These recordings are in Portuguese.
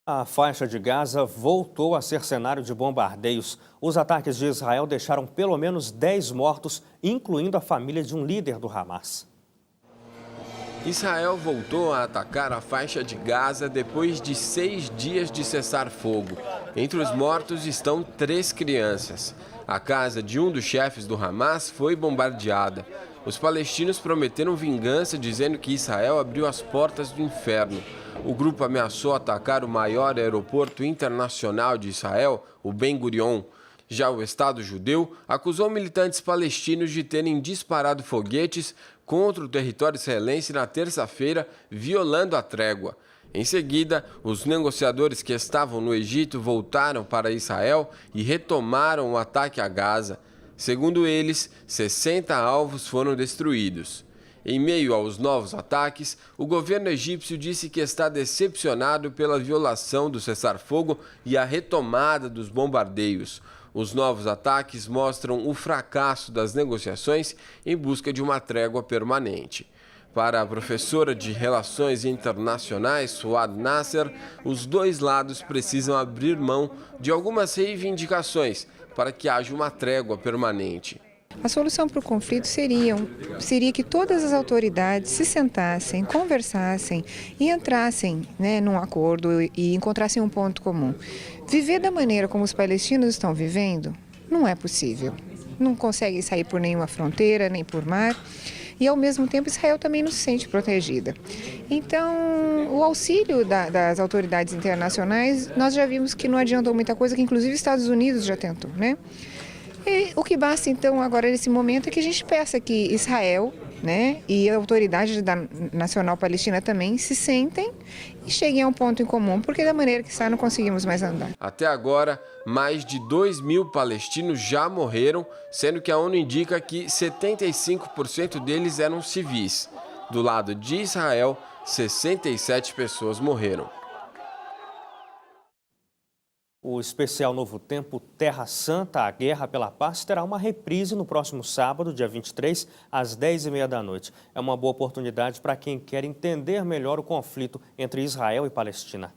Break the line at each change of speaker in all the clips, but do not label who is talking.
A faixa de Gaza voltou a ser cenário de bombardeios. Os ataques de Israel deixaram pelo menos 10 mortos, incluindo a família de um líder do Hamas.
Israel voltou a atacar a faixa de Gaza depois de 6 dias de cessar-fogo. Entre os mortos estão 3 crianças. A casa de um dos chefes do Hamas foi bombardeada. Os palestinos prometeram vingança, dizendo que Israel abriu as portas do inferno. O grupo ameaçou atacar o maior aeroporto internacional de Israel, o Ben Gurion. Já o Estado judeu acusou militantes palestinos de terem disparado foguetes contra o território israelense na terça-feira, violando a trégua. Em seguida, os negociadores que estavam no Egito voltaram para Israel e retomaram o ataque a Gaza. Segundo eles, 60 alvos foram destruídos. Em meio aos novos ataques, o governo egípcio disse que está decepcionado pela violação do cessar-fogo e a retomada dos bombardeios. Os novos ataques mostram o fracasso das negociações em busca de uma trégua permanente. Para a professora de Relações Internacionais, Suad Nasser, os dois lados precisam abrir mão de algumas reivindicações para que haja uma trégua permanente.
A solução para o conflito seria que todas as autoridades se sentassem, conversassem e entrassem, num acordo e encontrassem um ponto comum. Viver da maneira como os palestinos estão vivendo não é possível. Não conseguem sair por nenhuma fronteira, nem por mar. E, ao mesmo tempo, Israel também não se sente protegida. Então, o auxílio das autoridades internacionais, nós já vimos que não adiantou muita coisa, que inclusive os Estados Unidos já tentou, E o que basta, então, agora nesse momento é que a gente peça que Israel, e a autoridade nacional palestina também se sentem e cheguem a um ponto em comum, porque da maneira que está não conseguimos mais andar.
Até agora, mais de 2.000 palestinos já morreram, sendo que a ONU indica que 75% deles eram civis. Do lado de Israel, 67 pessoas morreram.
O especial Novo Tempo Terra Santa, a Guerra pela Paz, terá uma reprise no próximo sábado, dia 23, às 10h30 da noite. É uma boa oportunidade para quem quer entender melhor o conflito entre Israel e Palestina.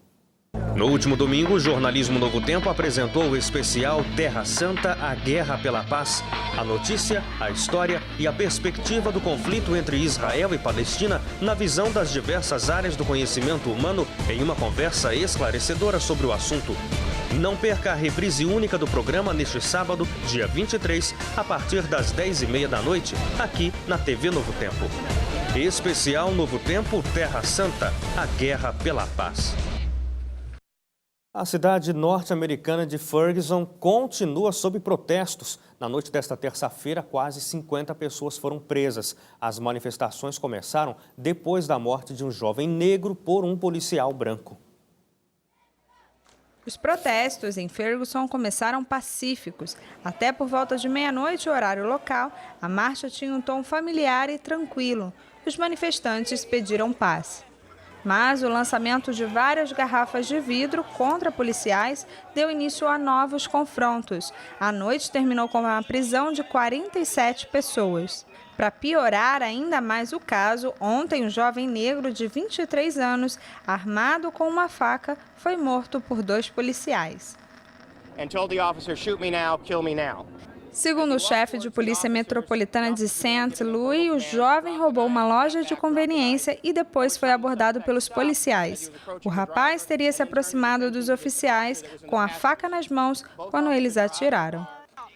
No último domingo, o jornalismo Novo Tempo apresentou o especial Terra Santa, a Guerra pela Paz. A notícia, a história e a perspectiva do conflito entre Israel e Palestina na visão das diversas áreas do conhecimento humano em uma conversa esclarecedora sobre o assunto. Não perca a reprise única do programa neste sábado, dia 23, a partir das 10h30 da noite, aqui na TV Novo Tempo. Especial Novo Tempo Terra Santa, a Guerra pela Paz. A cidade norte-americana de Ferguson continua sob protestos. Na noite desta terça-feira, quase 50 pessoas foram presas. As manifestações começaram depois da morte de um jovem negro por um policial branco.
Os protestos em Ferguson começaram pacíficos. Até por volta de meia-noite, horário local, a marcha tinha um tom familiar e tranquilo. Os manifestantes pediram paz. Mas o lançamento de várias garrafas de vidro contra policiais deu início a novos confrontos. A noite terminou com a prisão de 47 pessoas. Para piorar ainda mais o caso, ontem um jovem negro de 23 anos, armado com uma faca, foi morto por 2 policiais. Segundo o chefe de polícia metropolitana de St. Louis, o jovem roubou uma loja de conveniência e depois foi abordado pelos policiais. O rapaz teria se aproximado dos oficiais com a faca nas mãos quando eles atiraram.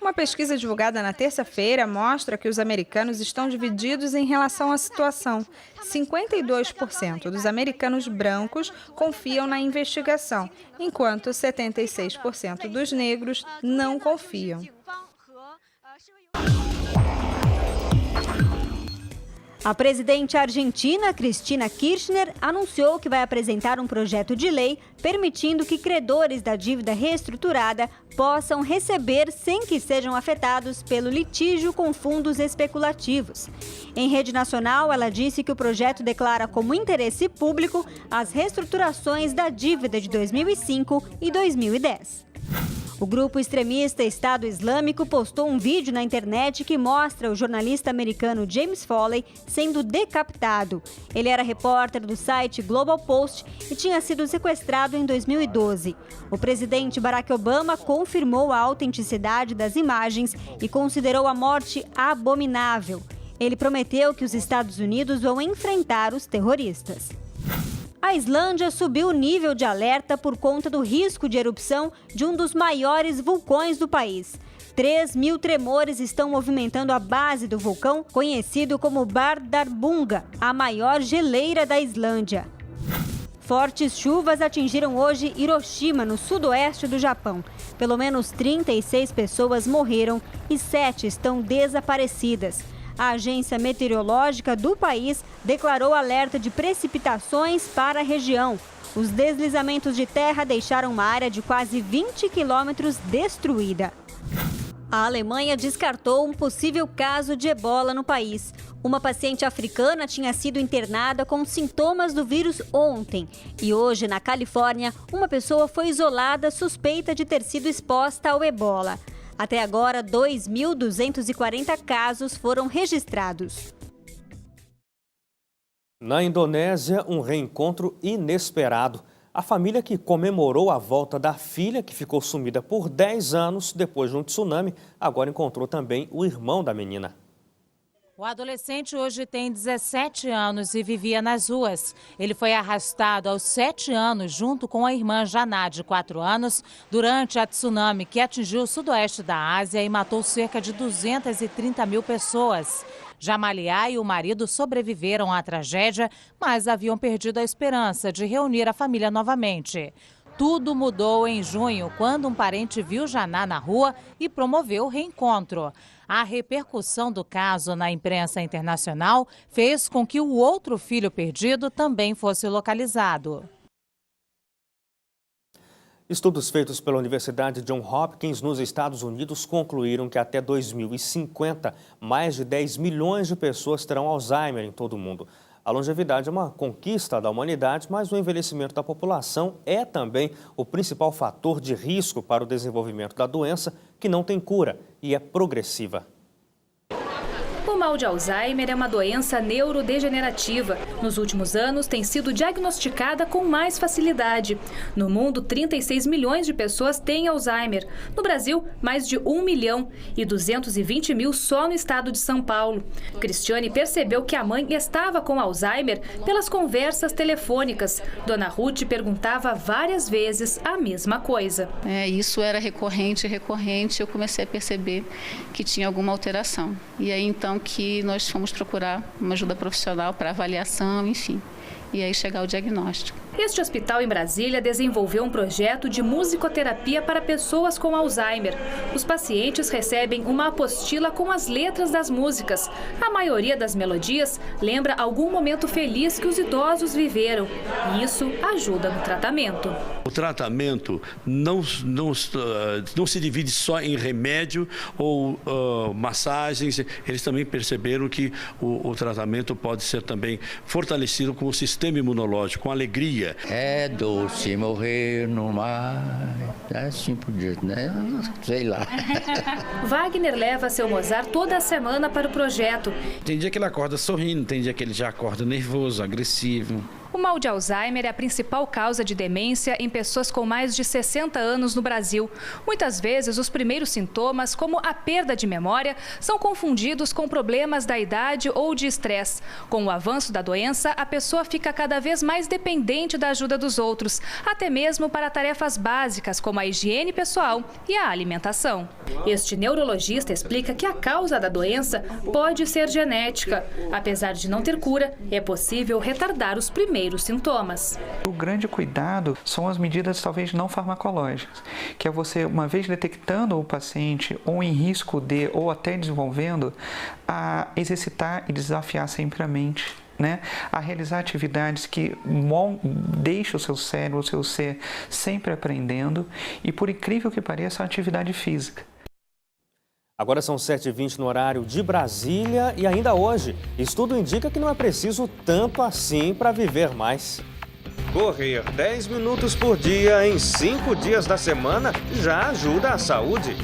Uma pesquisa divulgada na terça-feira mostra que os americanos estão divididos em relação à situação. 52% dos americanos brancos confiam na investigação, enquanto 76% dos negros não confiam.
A presidente argentina, Cristina Kirchner, anunciou que vai apresentar um projeto de lei permitindo que credores da dívida reestruturada possam receber sem que sejam afetados pelo litígio com fundos especulativos. Em rede nacional, ela disse que o projeto declara como interesse público as reestruturações da dívida de 2005 e 2010. O grupo extremista Estado Islâmico postou um vídeo na internet que mostra o jornalista americano James Foley sendo decapitado. Ele era repórter do site Global Post e tinha sido sequestrado em 2012. O presidente Barack Obama confirmou a autenticidade das imagens e considerou a morte abominável. Ele prometeu que os Estados Unidos vão enfrentar os terroristas. A Islândia subiu o nível de alerta por conta do risco de erupção de um dos maiores vulcões do país. 3.000 tremores estão movimentando a base do vulcão, conhecido como Bardarbunga, a maior geleira da Islândia. Fortes chuvas atingiram hoje Hiroshima, no sudoeste do Japão. Pelo menos 36 pessoas morreram e 7 estão desaparecidas. A agência meteorológica do país declarou alerta de precipitações para a região. Os deslizamentos de terra deixaram uma área de quase 20 quilômetros destruída. A Alemanha descartou um possível caso de ebola no país. Uma paciente africana tinha sido internada com sintomas do vírus ontem. E hoje, na Califórnia, uma pessoa foi isolada suspeita de ter sido exposta ao ebola. Até agora, 2.240 casos foram registrados.
Na Indonésia, um reencontro inesperado. A família que comemorou a volta da filha, que ficou sumida por 10 anos depois de um tsunami, agora encontrou também o irmão da menina.
O adolescente hoje tem 17 anos e vivia nas ruas. Ele foi arrastado aos 7 anos junto com a irmã Janá, de 4 anos, durante a tsunami que atingiu o sudoeste da Ásia e matou cerca de 230 mil pessoas. Jamalia e o marido sobreviveram à tragédia, mas haviam perdido a esperança de reunir a família novamente. Tudo mudou em junho, quando um parente viu Janá na rua e promoveu o reencontro. A repercussão do caso na imprensa internacional fez com que o outro filho perdido também fosse localizado.
Estudos feitos pela Universidade Johns Hopkins nos Estados Unidos concluíram que até 2050, mais de 10 milhões de pessoas terão Alzheimer em todo o mundo. A longevidade é uma conquista da humanidade, mas o envelhecimento da população é também o principal fator de risco para o desenvolvimento da doença, que não tem cura e é progressiva.
O mal de Alzheimer é uma doença neurodegenerativa. Nos últimos anos, tem sido diagnosticada com mais facilidade. No mundo, 36 milhões de pessoas têm Alzheimer. No Brasil, mais de 1 milhão e 220 mil só no estado de São Paulo. Cristiane percebeu que a mãe estava com Alzheimer pelas conversas telefônicas. Dona Ruth perguntava várias vezes a mesma coisa.
Isso era recorrente. Eu comecei a perceber que tinha alguma alteração. E aí, então, que nós fomos procurar uma ajuda profissional para avaliação, enfim, e aí chegar ao diagnóstico.
Este hospital em Brasília desenvolveu um projeto de musicoterapia para pessoas com Alzheimer. Os pacientes recebem uma apostila com as letras das músicas. A maioria das melodias lembra algum momento feliz que os idosos viveram. E isso ajuda no tratamento.
O tratamento não se divide só em remédio ou massagens. Eles também perceberam que o tratamento pode ser também fortalecido com o sistema imunológico, com alegria.
É doce morrer no mar, assim por diante, né? Sei lá.
Wagner leva seu Mozart toda a semana para o projeto.
Tem dia que ele acorda sorrindo, tem dia que ele já acorda nervoso, agressivo.
O mal de Alzheimer é a principal causa de demência em pessoas com mais de 60 anos no Brasil. Muitas vezes, os primeiros sintomas, como a perda de memória, são confundidos com problemas da idade ou de estresse. Com o avanço da doença, a pessoa fica cada vez mais dependente da ajuda dos outros, até mesmo para tarefas básicas como a higiene pessoal e a alimentação. Este neurologista explica que a causa da doença pode ser genética. Apesar de não ter cura, é possível retardar os primeiros sintomas.
O grande cuidado são as medidas talvez não farmacológicas, que é você, uma vez detectando o paciente ou em risco de, ou até desenvolvendo, a exercitar e desafiar sempre a mente, né? A realizar atividades que deixam o seu cérebro, o seu ser sempre aprendendo e, por incrível que pareça, a atividade física.
Agora são 7h20 no horário de Brasília e ainda hoje, estudo indica que não é preciso tanto assim para viver mais. Correr 10 minutos por dia em 5 dias da semana já ajuda a saúde.